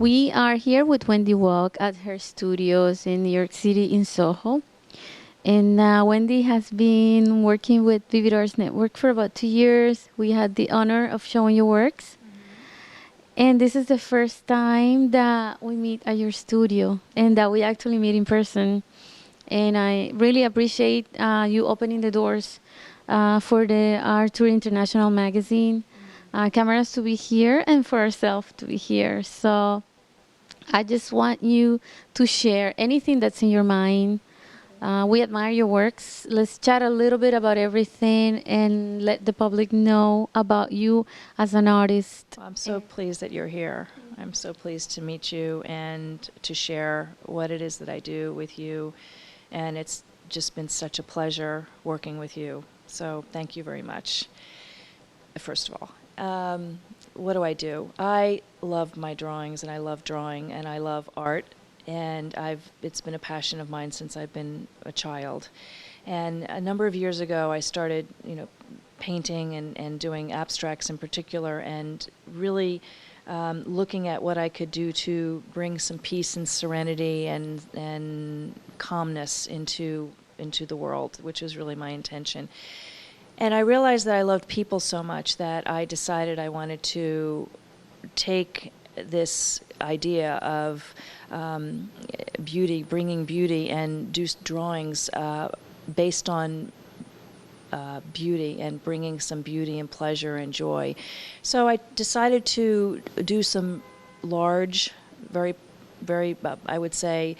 We are here with Wendy Waugh at her studios in New York City in Soho. And Wendy has been working with Vivid Arts Network for about 2 years. We had the honor of showing your works. And this is the first time that we meet at your studio and that we actually meet in person. And I really appreciate you opening the doors for the Arttour International magazine, cameras to be here, and for ourselves to be here. So I just want you to share anything that's in your mind. We admire your works. Let's chat a little bit about everything and let the public know about you as an artist. I'm so pleased that you're here. I'm so pleased to meet you and to share what it is that I do with you. And it's just been such a pleasure working with you. So thank you very much, first of all. What do? I love my drawings, and I love drawing, and I love art. And it's been a passion of mine since I've been a child. And a number of years ago, I started, painting and doing abstracts in particular, and really looking at what I could do to bring some peace and serenity and calmness into the world, which was really my intention. And I realized that I loved people so much that I decided I wanted to take this idea of beauty, bringing beauty, and do drawings based on beauty and bringing some beauty and pleasure and joy. So I decided to do some large, very, very, I would say,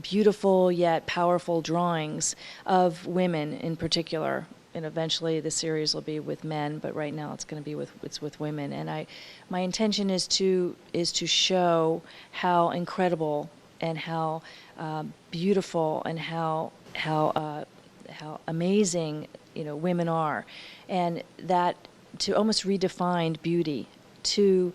beautiful yet powerful drawings of women in particular. And eventually the series will be with men, but right now it's going to be with women. And my intention is to show how incredible and how beautiful and how amazing women are, and that to almost redefine beauty, to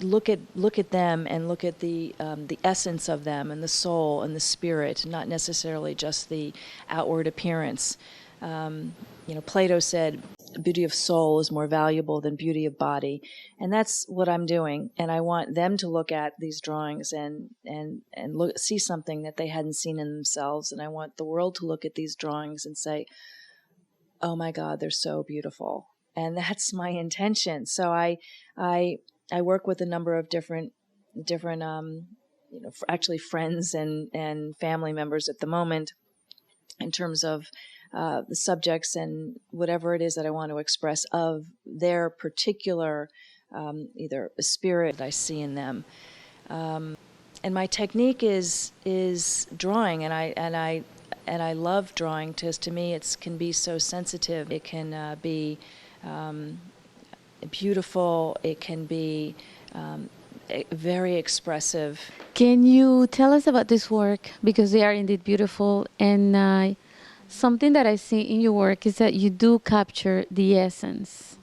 look at them and look at the essence of them and the soul and the spirit, not necessarily just the outward appearance. Plato said, beauty of soul is more valuable than beauty of body. And that's what I'm doing. And I want them to look at these drawings and see something that they hadn't seen in themselves. And I want the world to look at these drawings and say, oh my God, they're so beautiful. And that's my intention. So I work with a number of different actually friends and family members at the moment, in terms of the subjects and whatever it is that I want to express of their particular either spirit that I see in them. And my technique is drawing, and I love drawing because to me it can be so sensitive. It can be beautiful. It can be very expressive. Can you tell us about this work? Because they are indeed beautiful. And something that I see in your work is that you do capture the essence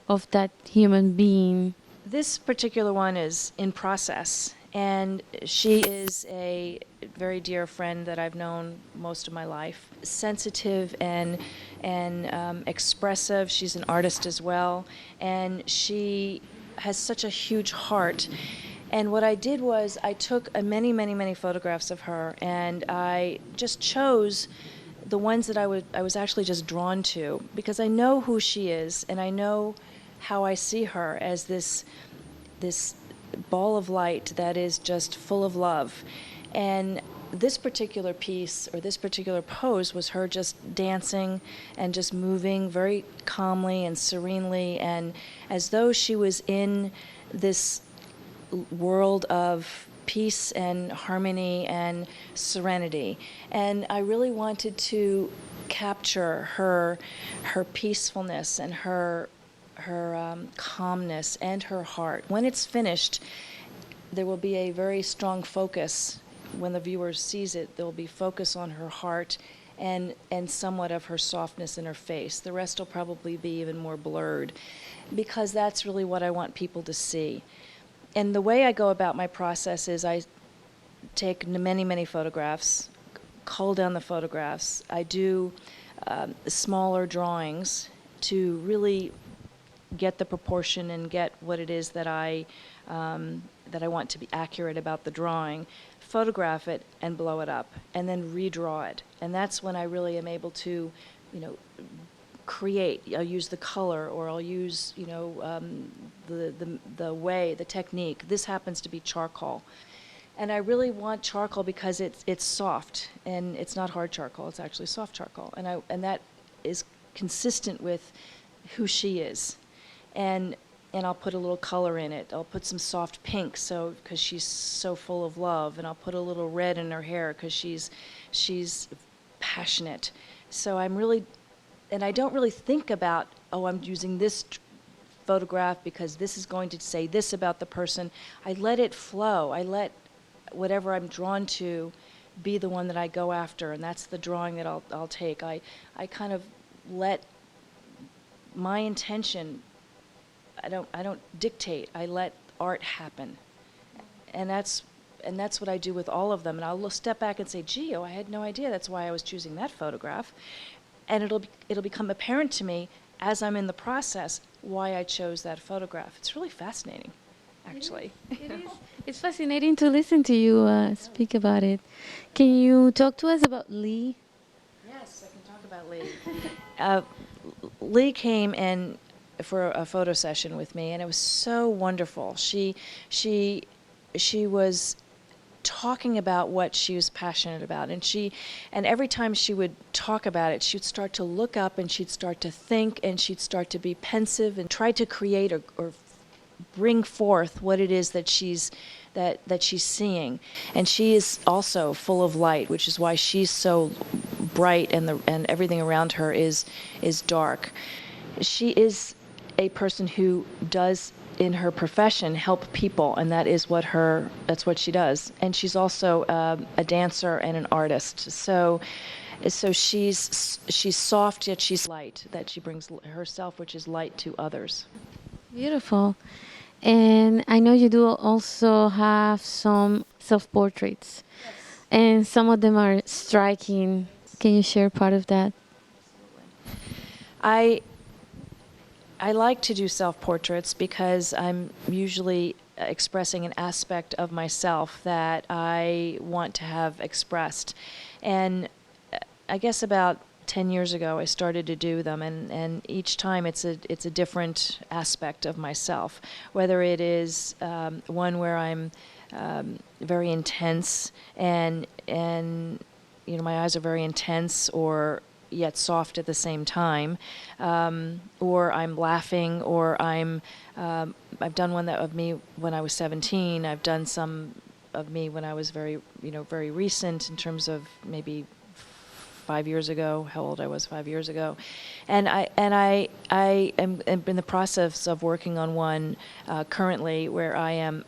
of that human being. This particular one is in process, and she is a very dear friend that I've known most of my life. Sensitive and expressive. She's an artist as well, and she has such a huge heart. And what I did was I took many, many, many photographs of her, and I just chose the ones that I was actually just drawn to, because I know who she is, and I know how I see her as this ball of light that is just full of love. And this particular piece, or this particular pose, was her just dancing and just moving very calmly and serenely, and as though she was in this world of peace and harmony and serenity. And I really wanted to capture her peacefulness and her calmness and her heart. When it's finished, there will be a very strong focus. When the viewer sees it, there will be focus on her heart and somewhat of her softness in her face. The rest will probably be even more blurred, because that's really what I want people to see. And the way I go about my process is I take many, many photographs, cull down the photographs. I do smaller drawings to really get the proportion and get what it is that I want to be accurate about the drawing, photograph it and blow it up, and then redraw it. And that's when I really am able to, you know, create. I'll use the color, or I'll use, you know, the way, the technique. This happens to be charcoal. And I really want charcoal because it's soft, and it's not hard charcoal, it's actually soft charcoal. And that is consistent with who she is. And I'll put a little color in it. I'll put some soft pink, so because she's so full of love, and I'll put a little red in her hair because she's passionate. So I'm really, and I don't really think about, oh, I'm using this photograph because this is going to say this about the person. I let it flow. I let whatever I'm drawn to be the one that I go after, and that's the drawing that I'll take. I kind of let my intention, I don't dictate. I let art happen, and that's what I do with all of them. And I'll step back and say, "Gee, oh, I had no idea. That's why I was choosing that photograph," and it'll become apparent to me as I'm in the process why I chose that photograph. It's really fascinating, actually. It is. It's fascinating to listen to you speak about it. Can you talk to us about Lee? Yes, I can talk about Lee. Lee came in for a photo session with me, and it was so wonderful. She was talking about what she was passionate about, and every time she would talk about it, she'd start to look up, and she'd start to think, and she'd start to be pensive and try to create or bring forth what it is that she's seeing. And she is also full of light, which is why she's so bright, and everything around her is dark. She is a person who does, in her profession, help people, and that's what she does. And she's also a dancer and an artist. So she's soft, yet she's light, that she brings herself, which is light, to others. Beautiful. And I know you do also have some self-portraits, and some of them are striking. Can you share part of that? I like to do self-portraits because I'm usually expressing an aspect of myself that I want to have expressed. And I guess about 10 years ago I started to do them, and each time it's a different aspect of myself, whether it is one where I'm very intense, and you know, my eyes are very intense, or yet soft at the same time, or I'm laughing, or I've done one of me when I was 17. I've done some of me when I was very recent, in terms of maybe 5 years ago, how old I was 5 years ago. And I am in the process of working on one currently, where I am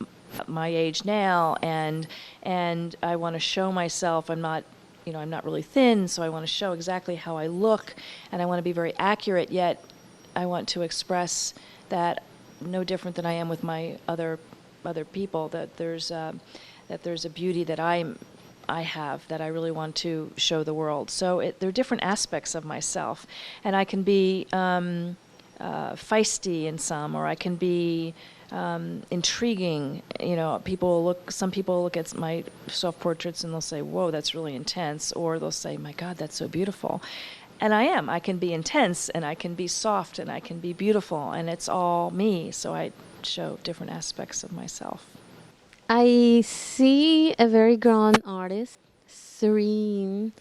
my age now, and I want to show myself. I'm not really thin, so I want to show exactly how I look, and I want to be very accurate, yet I want to express that no different than I am with my other people, that there's a beauty that I have that I really want to show the world. So there are different aspects of myself, and I can be feisty in some, or I can be intriguing. You know, some people look at my self-portraits and they'll say, "Whoa, that's really intense," or they'll say, "My God, that's so beautiful." And I can be intense, and I can be soft, and I can be beautiful, and it's all me. So I show different aspects of myself. I see a very grown artist, serene,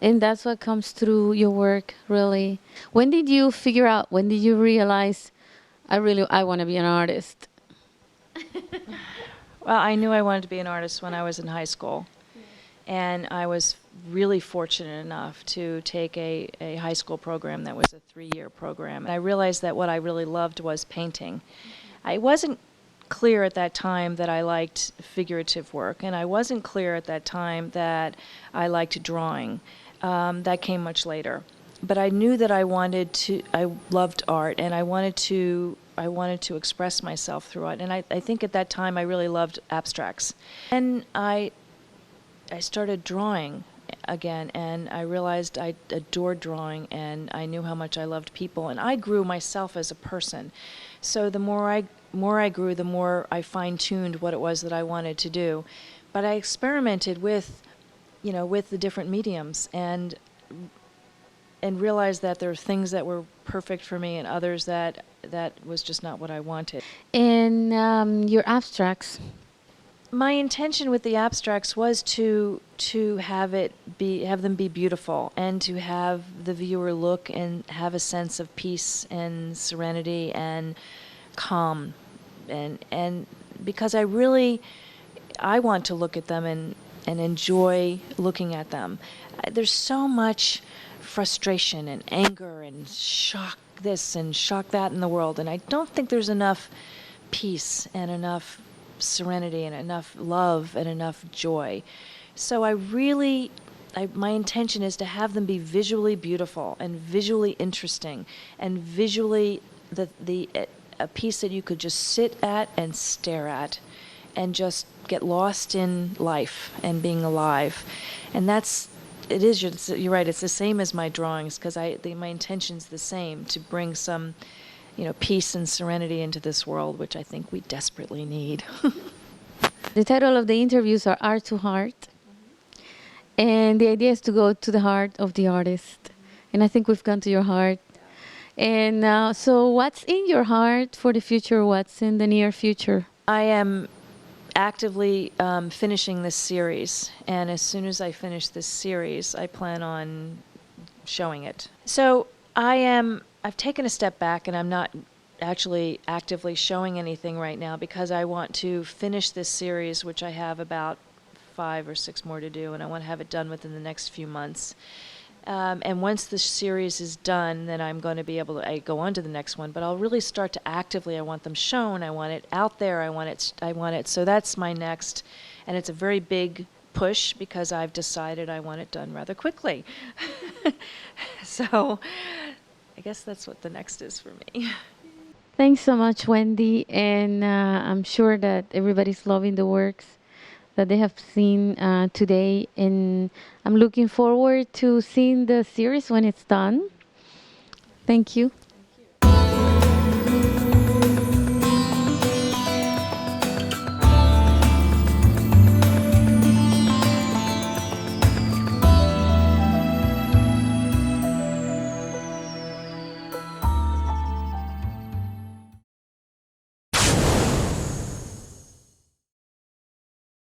and that's what comes through your work, really. When did you figure out, when did you realize, I want to be an artist? Well, I knew I wanted to be an artist when I was in high school. And I was really fortunate enough to take a high school program that was a 3-year program. And I realized that what I really loved was painting. I wasn't clear at that time that I liked figurative work, and I wasn't clear at that time that I liked drawing. That came much later. But I knew that I loved art, and I wanted to express myself through it. And I think at that time I really loved abstracts. And I started drawing again, and I realized I adored drawing, and I knew how much I loved people, and I grew myself as a person. So the more I grew, the more I fine-tuned what it was that I wanted to do. But I experimented with, with the different mediums, and realized that there were things that were perfect for me and others that was just not what I wanted. And your abstracts. My intention with the abstracts was to have them be beautiful, and to have the viewer look and have a sense of peace and serenity and calm, and because I want to look at them and enjoy looking at them. There's so much frustration and anger and shock this and shock that in the world, and I don't think there's enough peace and enough serenity and enough love and enough joy. So my intention is to have them be visually beautiful and visually interesting and visually a piece that you could just sit at and stare at and just get lost in life and being alive. And you're right, it's the same as my drawings, because my intention's the same, to bring some peace and serenity into this world, which I think we desperately need. The title of the interviews are Art to Heart. And the idea is to go to the heart of the artist. And I think we've gone to your heart. And so, what's in your heart for the future? What's in the near future? I am actively finishing this series, and as soon as I finish this series, I plan on showing it. So I've taken a step back, and I'm not actually actively showing anything right now, because I want to finish this series, which I have about 5 or 6 more to do, and I want to have it done within the next few months. And once the series is done, then I'm going to be able to go on to the next one. But I'll really start to actively, I want them shown, I want it out there, I want it. So that's my next, and it's a very big push, because I've decided I want it done rather quickly. So I guess that's what the next is for me. Thanks so much, Wendy. And I'm sure that everybody's loving the works that they have seen today. And I'm looking forward to seeing the series when it's done. Thank you.